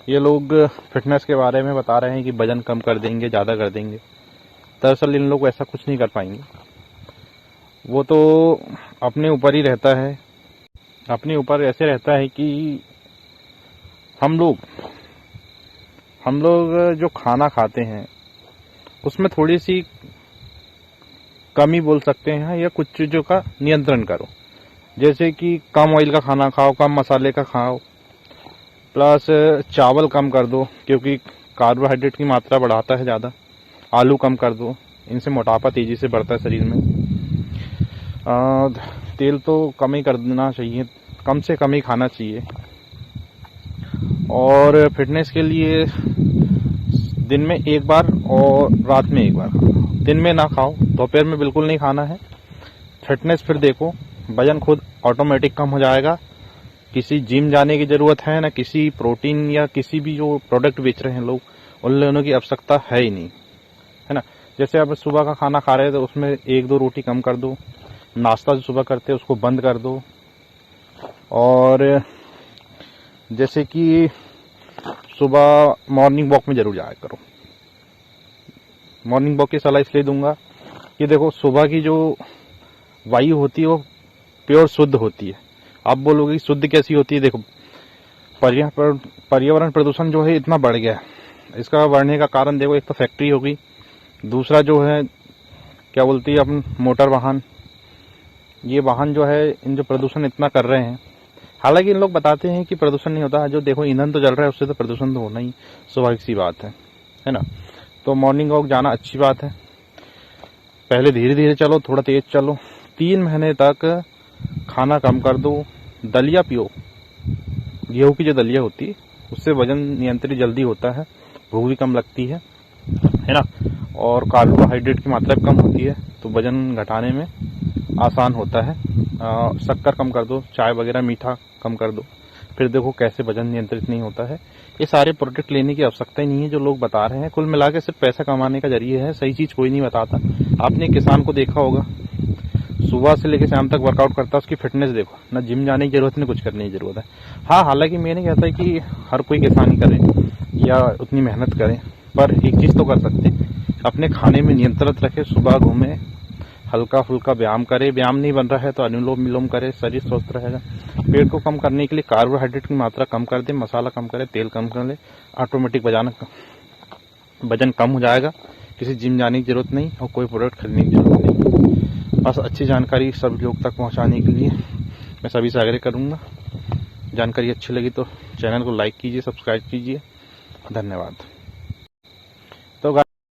ये लोग फिटनेस के बारे में बता रहे हैं कि वजन कम कर देंगे, ज़्यादा कर देंगे। दरअसल इन लोग ऐसा कुछ नहीं कर पाएंगे। वो तो अपने ऊपर ही रहता है। अपने ऊपर ऐसे रहता है कि हम लोग जो खाना खाते हैं उसमें थोड़ी सी कमी बोल सकते हैं, या कुछ चीज़ों का नियंत्रण करो। जैसे कि कम ऑयल का खाना खाओ, कम मसाले का खाओ, प्लस चावल कम कर दो क्योंकि कार्बोहाइड्रेट की मात्रा बढ़ाता है ज़्यादा। आलू कम कर दो, इनसे मोटापा तेज़ी से बढ़ता है शरीर में। तेल तो कम ही कर देना चाहिए, कम से कम ही खाना चाहिए। और फिटनेस के लिए दिन में एक बार और रात में एक बार खाओ। दिन में ना खाओ, दोपहर में बिल्कुल नहीं खाना है। फिटनेस फिर देखो, वजन खुद ऑटोमेटिक कम हो जाएगा। किसी जिम जाने की ज़रूरत है ना, किसी प्रोटीन या किसी भी जो प्रोडक्ट बेच रहे हैं लोग, उन लोगों की आवश्यकता है ही नहीं, है ना। जैसे आप सुबह का खाना खा रहे हैं तो उसमें 1-2 रोटी कम कर दो। नाश्ता जो सुबह करते हैं उसको बंद कर दो। और जैसे कि सुबह मॉर्निंग वॉक में ज़रूर जाया करो। मॉर्निंग वॉक की सलाह इसलिए दूंगा कि देखो, सुबह की जो वायु होती है वो प्योर शुद्ध होती है। आप बोलोगे कि शुद्ध कैसी होती है? देखो, पर्यावरण प्रदूषण जो है इतना बढ़ गया है। इसका बढ़ने का कारण देखो, एक तो फैक्ट्री हो गई, दूसरा जो है क्या बोलती है अपन, मोटर वाहन। ये वाहन जो है इन जो प्रदूषण इतना कर रहे हैं। हालांकि इन लोग बताते हैं कि प्रदूषण नहीं होता, जो देखो ईंधन तो जल रहा है उससे तो प्रदूषण तो होना ही स्वाभाविक सी बात है ना। तो मॉर्निंग वॉक जाना अच्छी बात है। पहले धीरे धीरे चलो, थोड़ा तेज चलो। 3 महीने तक खाना कम कर दो। दलिया पियो, गेहूं की जो दलिया होती है उससे वजन नियंत्रित जल्दी होता है, भूख भी कम लगती है ना। और कार्बोहाइड्रेट की मात्रा कम होती है तो वजन घटाने में आसान होता है। शक्कर कम कर दो, चाय वगैरह मीठा कम कर दो, फिर देखो कैसे वजन नियंत्रित नहीं होता है। ये सारे प्रोडक्ट लेने की आवश्यकता ही नहीं है जो लोग बता रहे हैं। कुल मिला के सिर्फ पैसा कमाने का जरिए है, सही चीज़ कोई नहीं बताता। आपने किसान को देखा होगा, सुबह से लेकर शाम तक वर्कआउट करता है, उसकी फिटनेस देखो, ना जिम जाने की जरूरत, ना कुछ करने की जरूरत है। हाँ, हालांकि मैं नहीं कहता कि हर कोई किसानी करे या उतनी मेहनत करे, पर एक चीज़ तो कर सकते, अपने खाने में नियंत्रण रखे। सुबह घूमे, हल्का फुल्का व्यायाम करे। व्यायाम नहीं बन रहा है तो अनुलोम विलोम करे, शरीर स्वस्थ रहेगा। पेट को कम करने के लिए कार्बोहाइड्रेट की मात्रा कम कर दे, मसाला कम करे, तेल कम कर ले, ऑटोमेटिक वजन कम हो जाएगा। किसी जिम जाने की जरूरत नहीं और कोई प्रोडक्ट खरीदने की जरूरत नहीं। बस अच्छी जानकारी सभी लोग तक पहुंचाने के लिए मैं सभी से आग्रह करूंगा। जानकारी अच्छी लगी तो चैनल को लाइक कीजिए, सब्सक्राइब कीजिए। धन्यवाद।